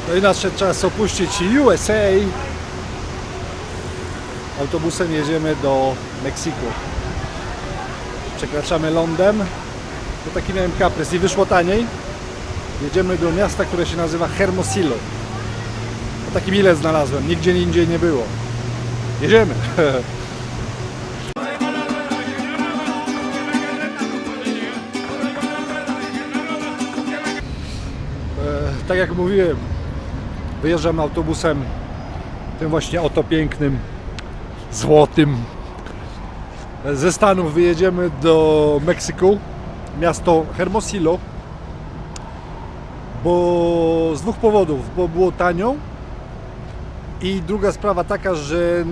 No i nadszedł czas opuścić USA. Autobusem jedziemy do Meksyku. Przekraczamy lądem. To taki miałem kaprys i wyszło taniej. Jedziemy do miasta, które się nazywa Hermosillo. Taki bilet znalazłem, nigdzie indziej nie było. Jedziemy! Tak jak mówiłem, wyjeżdżam autobusem tym właśnie oto pięknym, złotym. Ze Stanów wyjedziemy do Meksyku, miasto Hermosillo, bo z dwóch powodów, bo było tanio i druga sprawa taka, że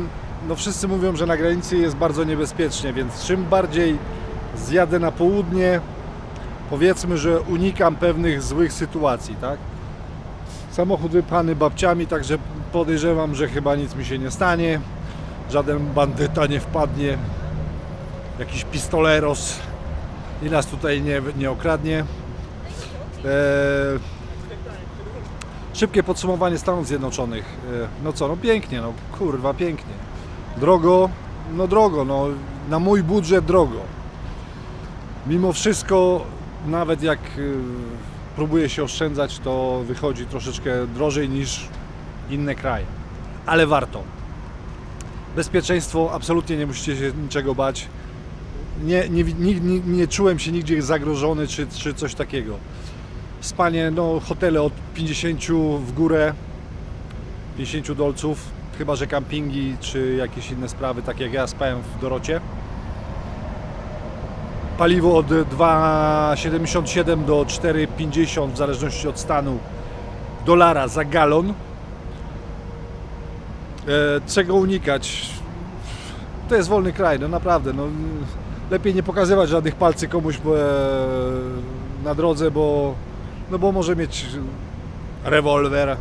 no wszyscy mówią, że na granicy jest bardzo niebezpiecznie, więc czym bardziej zjadę na południe, powiedzmy, że unikam pewnych złych sytuacji, tak? Samochód wypchany babciami, także podejrzewam, że chyba nic mi się nie stanie. Żaden bandyta nie wpadnie, jakiś pistoleros i nas tutaj nie okradnie. Szybkie podsumowanie Stanów Zjednoczonych. No co, no pięknie, no kurwa pięknie. Drogo, no na mój budżet drogo. Mimo wszystko, nawet jak próbuję się oszczędzać, to wychodzi troszeczkę drożej niż inne kraje. Ale warto. Bezpieczeństwo, absolutnie nie musicie się niczego bać. Nie czułem się nigdzie zagrożony czy coś takiego. Spanie, no hotele od 50 w górę, 50 dolców, chyba że kampingi czy jakieś inne sprawy, tak jak ja spałem w Dorocie. Paliwo od 2,77 do 4,50 w zależności od stanu dolara za galon. Czego unikać? To jest wolny kraj, no naprawdę. No, lepiej nie pokazywać żadnych palcy komuś na drodze, bo może mieć rewolwer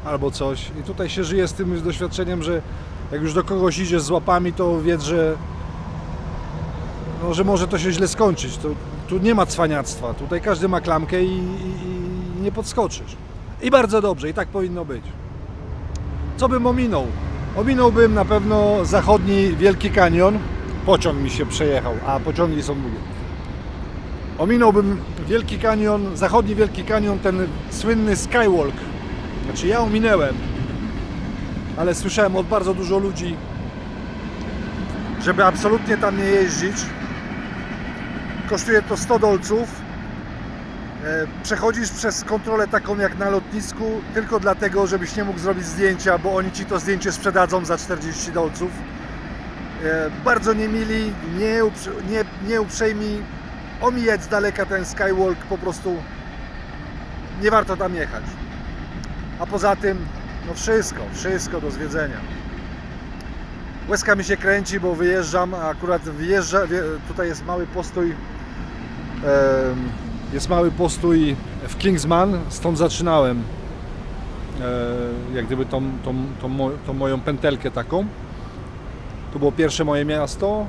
albo coś. I tutaj się żyje z tym doświadczeniem, że jak już do kogoś idziesz z łapami, to wiedz, że może to się źle skończyć. Tu nie ma cwaniactwa. Tutaj każdy ma klamkę i nie podskoczysz. I bardzo dobrze, i tak powinno być. Co bym ominął? Ominąłbym na pewno zachodni Wielki Kanion. Pociąg mi się przejechał, a pociągi są długie. Ominąłbym Wielki Kanion, zachodni Wielki Kanion, ten słynny Skywalk. Znaczy ja ominęłem, ale słyszałem od bardzo dużo ludzi, żeby absolutnie tam nie jeździć. Kosztuje to 100 dolców. Przechodzisz przez kontrolę taką jak na lotnisku tylko dlatego, żebyś nie mógł zrobić zdjęcia, bo oni ci to zdjęcie sprzedadzą za 40 dolców. Bardzo niemili, nieuprzejmi. Omijać z daleka ten Skywalk, po prostu nie warto tam jechać. A poza tym, no wszystko do zwiedzenia. Łezka mi się kręci, bo wyjeżdżam, a akurat tutaj jest mały postój. Jest mały postój w Kingsman, stąd zaczynałem jak gdyby tą moją pętelkę taką. To było pierwsze moje miasto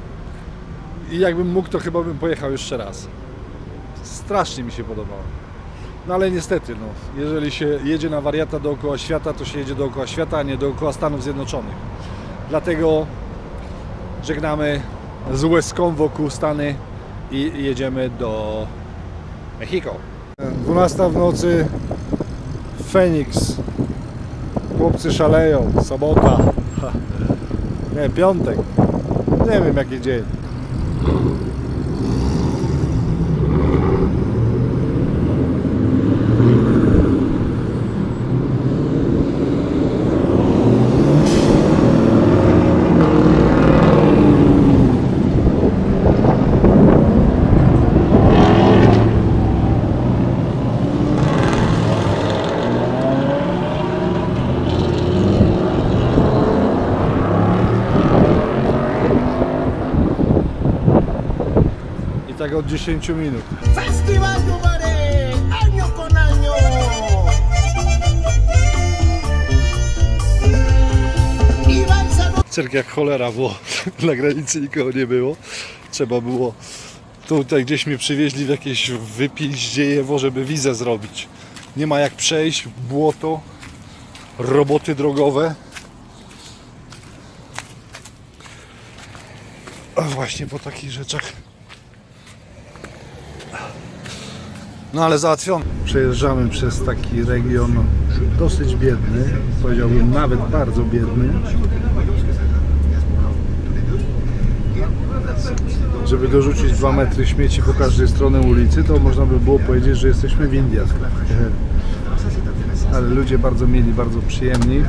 i jakbym mógł, to chyba bym pojechał jeszcze raz. Strasznie mi się podobało. No ale niestety, no, jeżeli się jedzie na wariata dookoła świata, to się jedzie dookoła świata, a nie dookoła Stanów Zjednoczonych. Dlatego żegnamy z łezką wokół Stany i jedziemy do Mexico. 12 w nocy, Phoenix. Chłopcy szaleją, sobota. Nie, piątek. Nie wiem jaki dzień. Tak od 10 minut. Festival Duvaré, año con año. Cyrk jak cholera, bo na granicy nikogo nie było. Trzeba było, tutaj gdzieś mnie przywieźli w jakieś wypiździejewo, żeby wizę zrobić. Nie ma jak przejść, błoto. roboty drogowe. A właśnie po takich rzeczach. No ale załatwione. Przejeżdżamy przez taki region dosyć biedny, powiedziałbym nawet bardzo biedny. Żeby dorzucić 2 metry śmieci po każdej stronie ulicy, to można by było powiedzieć, że jesteśmy w Indiach. Ale ludzie bardzo mili, bardzo przyjemni.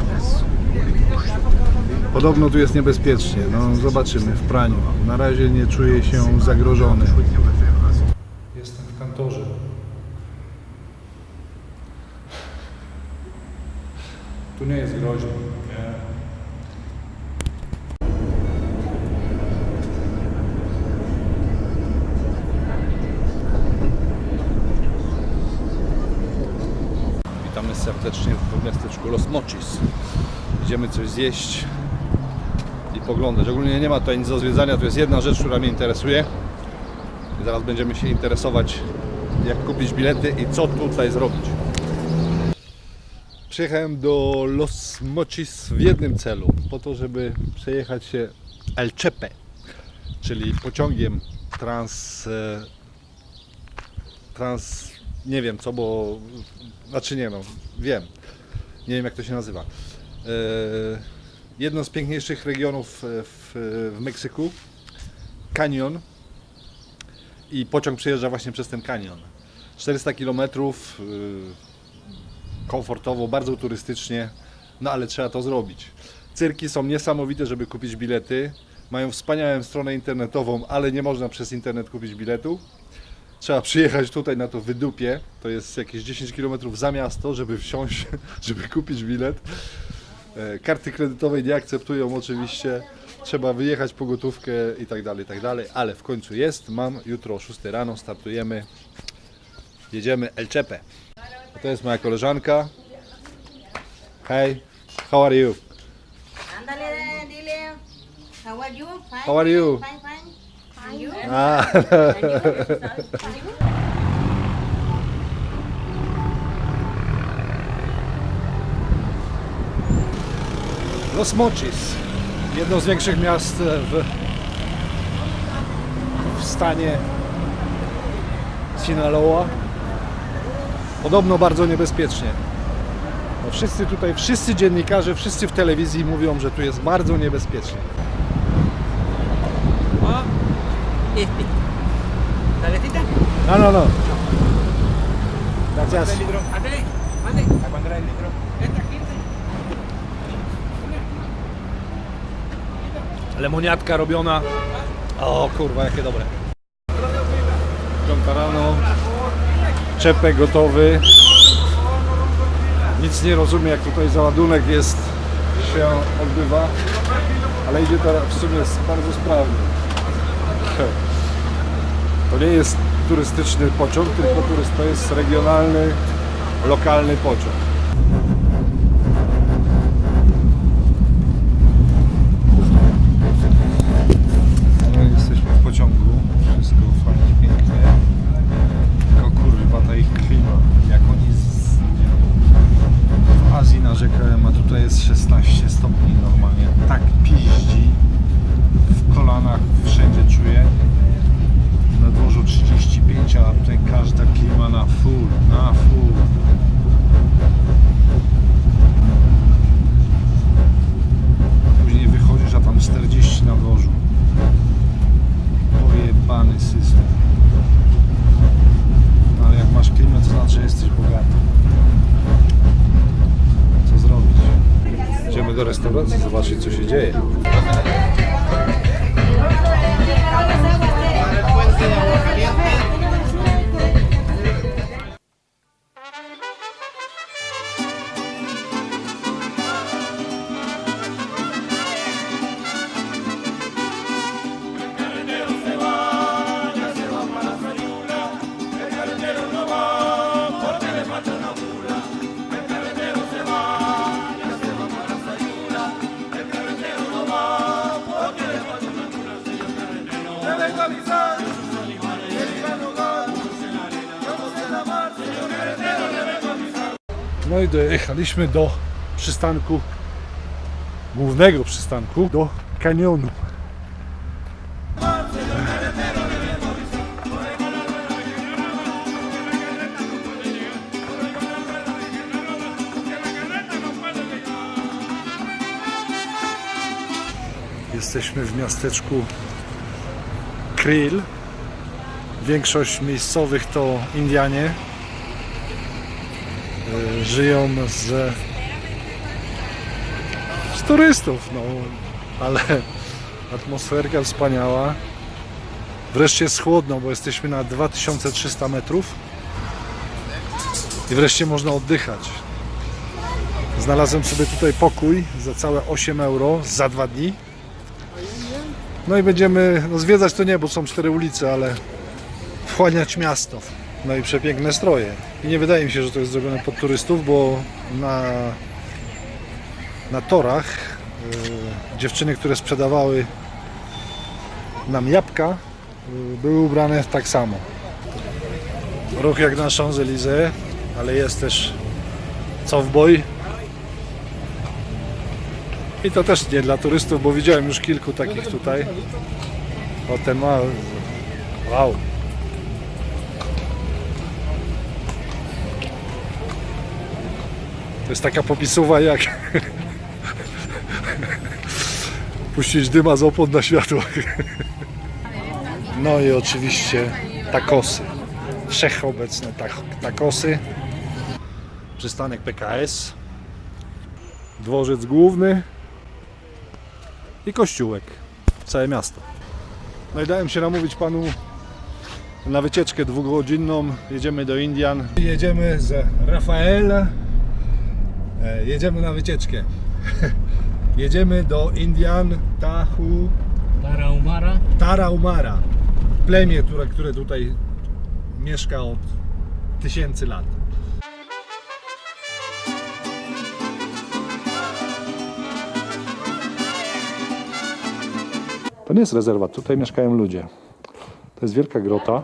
Podobno tu jest niebezpiecznie, no zobaczymy w praniu. Na razie nie czuję się zagrożony. Jestem w kantorze. Tu nie jest groźnie. Nie. Witamy serdecznie w miasteczku Los Mochis. Idziemy coś zjeść i poglądać. Ogólnie nie ma tutaj nic do zwiedzania, tu jest jedna rzecz, która mnie interesuje. I zaraz będziemy się interesować, jak kupić bilety i co tutaj zrobić. Przyjechałem do Los Mochis w jednym celu, po to, żeby przejechać się El Chepe, czyli pociągiem nie wiem co, bo znaczy nie no, wiem, nie wiem jak to się nazywa. Jedno z piękniejszych regionów w Meksyku, kanion, i pociąg przejeżdża właśnie przez ten kanion. 400 km, komfortowo, bardzo turystycznie, no ale trzeba to zrobić. Cyrki są niesamowite, żeby kupić bilety, mają wspaniałą stronę internetową, ale nie można przez internet kupić biletu. Trzeba przyjechać tutaj na to wydupie, to jest jakieś 10 km za miasto, żeby wsiąść, żeby kupić bilet. Karty kredytowej nie akceptują oczywiście, trzeba wyjechać po gotówkę i tak dalej, ale w końcu jest, mam, jutro o 6 rano startujemy, jedziemy El Chepe. To jest moja koleżanka. Hey, how are you? Ándale, dile. How are you? Fine. How are you? Fine, fine. And you? Ah. Los Mochis, jedno z większych miast w stanie Sinaloa. Podobno bardzo niebezpiecznie. No wszyscy tutaj, wszyscy dziennikarze, wszyscy w telewizji mówią, że tu jest bardzo niebezpiecznie. ¿Salecita? No, no, no. Gracias. ¿El litro? Ándale, mande. ¿A cuándo era el litro? Esta, 15. Lemoniatka robiona. O kurwa, jakie dobre. 5 rano. Czepek gotowy. Nic nie rozumiem, jak tutaj załadunek się odbywa, ale idzie teraz w sumie bardzo sprawnie. To nie jest turystyczny pociąg, tylko to jest regionalny, lokalny pociąg. No i jesteśmy w pociągu, wszystko fajnie, pięknie. Tylko kurwa ta ich klima, jak oni w Azji narzekają, a tutaj jest 16 stopni normalnie. Tak piździ, w kolanach wszędzie czuję. Na dworzu 35, a tutaj każda klima na full, Później wychodzisz, a tam 40 na dworzu. Pojebany system. No ale jak masz klimę, to znaczy, że jesteś bogaty. Co zrobić? Idziemy do restauracji, zobaczyć co się dzieje. No i dojechaliśmy do przystanku, głównego przystanku do kanionu. Jesteśmy w miasteczku Krill. Większość miejscowych to Indianie. Żyją z turystów, no, ale atmosferka wspaniała. Wreszcie jest chłodno, bo jesteśmy na 2300 metrów i wreszcie można oddychać. Znalazłem sobie tutaj pokój za całe 8 euro za 2 dni. No i będziemy, no zwiedzać to nie, bo są 4 ulice, ale wchłaniać miasto. No i przepiękne stroje. I nie wydaje mi się, że to jest zrobione pod turystów, bo na torach dziewczyny, które sprzedawały nam jabłka, były ubrane tak samo. Ruch jak na Champs-Élysées, ale jest też cowboy. I to też nie dla turystów, bo widziałem już kilku takich tutaj. O, ten ma... Wow! To jest taka popisuwa jak puścić dyma z opon na światłach. No i oczywiście takosy. Wszechobecne takosy. Przystanek PKS. Dworzec główny. I kościółek. Całe miasto. No i dałem się namówić panu na wycieczkę 2-godzinną. Jedziemy do Indian. Jedziemy z Rafael. Jedziemy na wycieczkę. Jedziemy do Indian Tarahumara. Plemię, które tutaj mieszka od 1000 lat. To nie jest rezerwat, tutaj mieszkają ludzie. To jest wielka grota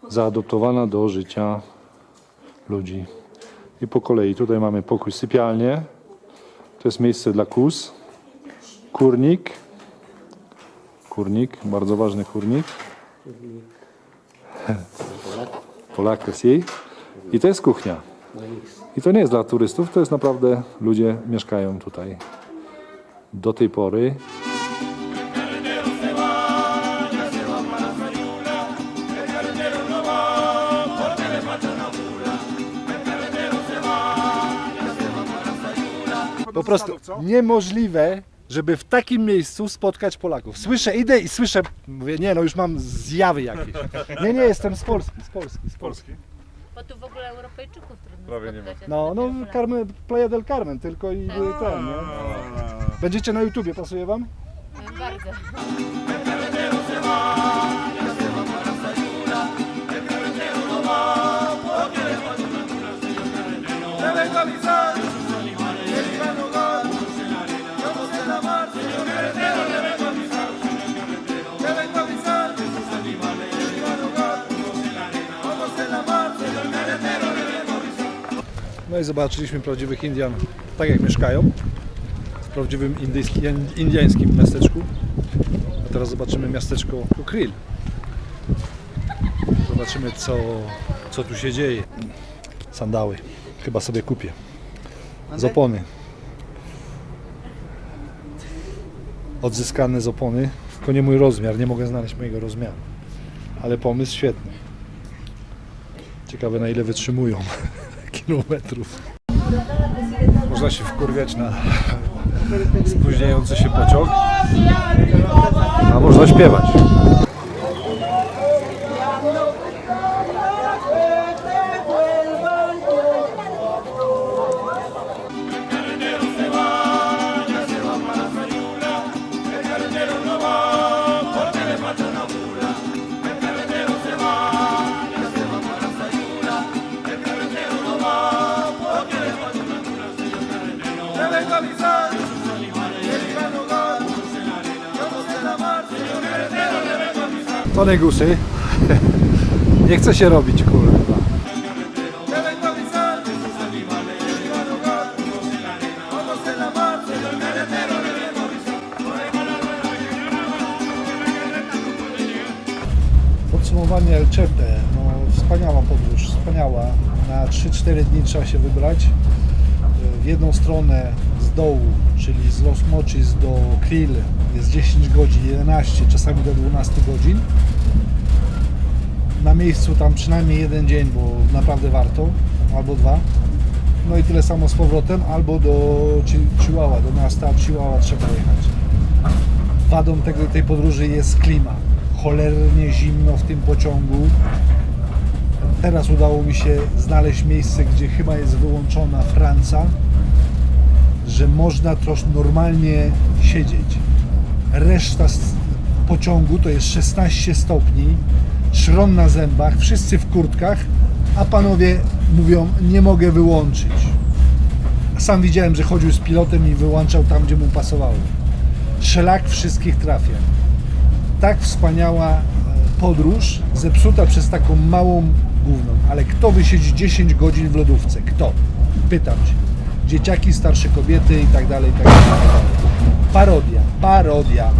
zaadoptowana do życia ludzi. I po kolei tutaj mamy pokój, sypialnię. To jest miejsce dla kóz. Kurnik, bardzo ważny kurnik. Polak jest jej. I to jest kuchnia. I to nie jest dla turystów, to jest naprawdę ludzie mieszkają tutaj. Do tej pory. Po prostu niemożliwe, żeby w takim miejscu spotkać Polaków. Słyszę, idę i słyszę, mówię, nie no już mam zjawy jakieś. Nie, jestem z Polski. Bo tu w ogóle Europejczyków trudno Prawie nie ma. spotkać. No, Playa del Carmen tylko i ten, nie? Będziecie na YouTubie, pasuje wam? Bardzo. No i zobaczyliśmy prawdziwych Indian, tak jak mieszkają, w prawdziwym indiańskim miasteczku. A teraz zobaczymy miasteczko Krill. Zobaczymy co tu się dzieje. Sandały, chyba sobie kupię. Z opony. Odzyskane z opony, tylko nie mój rozmiar, nie mogę znaleźć mojego rozmiaru. Ale pomysł świetny. Ciekawe na ile wytrzymują kilometrów. Można się wkurwiać na spóźniający się pociąg, a można śpiewać. To negusy. Nie chce się robić, kurwa. Nie, Czerpę, no wspaniała podróż, wspaniała. Na 3-4 dni trzeba się wybrać. W jedną stronę z dołu, czyli z Los Mochis do Krill jest 10 godzin, 11, czasami do 12 godzin. Na miejscu tam przynajmniej jeden dzień, bo naprawdę warto, albo 2. No i tyle samo z powrotem, albo do Chihuahua, do miasta Chihuahua trzeba jechać. Wadą tej podróży jest klima. Cholernie zimno w tym pociągu. Teraz udało mi się znaleźć miejsce, gdzie chyba jest wyłączona franca, że można troszkę normalnie siedzieć. Reszta pociągu to jest 16 stopni, szron na zębach, wszyscy w kurtkach, a panowie mówią, nie mogę wyłączyć. Sam widziałem, że chodził z pilotem i wyłączał tam, gdzie mu pasowało. Szlak wszystkich trafia. Tak wspaniała podróż, zepsuta przez taką małą gówną. Ale kto wysiedzi 10 godzin w lodówce? Kto? Pytam się. Dzieciaki, starsze kobiety i tak dalej, i tak dalej. Parodia, parodia.